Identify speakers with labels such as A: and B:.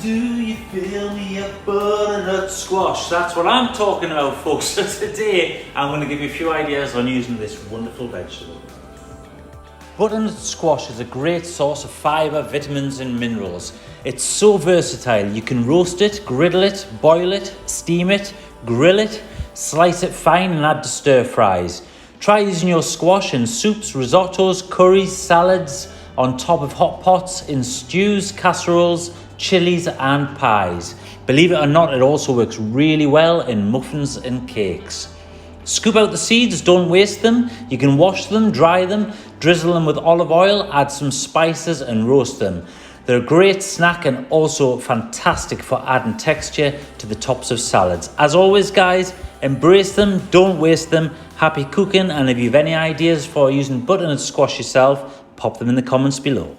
A: Do you feel me a butternut squash? That's what I'm talking about, folks. So today I'm going to give you a few ideas on using this wonderful vegetable. Butternut squash is a great source of fibre, vitamins and minerals. It's so versatile. You can roast it, griddle it, boil it, steam it, grill it, slice it fine and add to stir fries. Try using your squash in soups, risottos, curries, salads, on top of hot pots, in stews, casseroles, chilies and pies. Believe it or not, it also works really well in muffins and cakes. Scoop out the seeds, don't waste them. You can wash them, dry them, drizzle them with olive oil, add some spices and roast them. They're a great snack and also fantastic for adding texture to the tops of salads. As always guys, embrace them, don't waste them. Happy cooking, and if you have any ideas for using butternut squash yourself, pop them in the comments below.